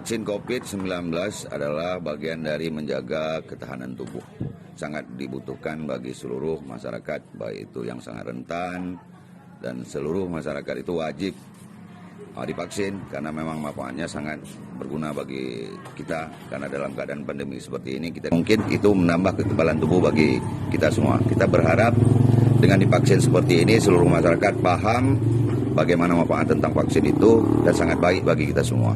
Vaksin COVID-19 adalah bagian dari menjaga ketahanan tubuh. Sangat dibutuhkan bagi seluruh masyarakat, baik itu yang sangat rentan, dan seluruh masyarakat itu wajib divaksin karena memang manfaatnya sangat berguna bagi kita. Karena dalam keadaan pandemi seperti ini, kita mungkin itu menambah kekebalan tubuh bagi kita semua. Kita berharap dengan divaksin seperti ini, seluruh masyarakat paham bagaimana manfaat tentang vaksin itu dan sangat baik bagi kita semua.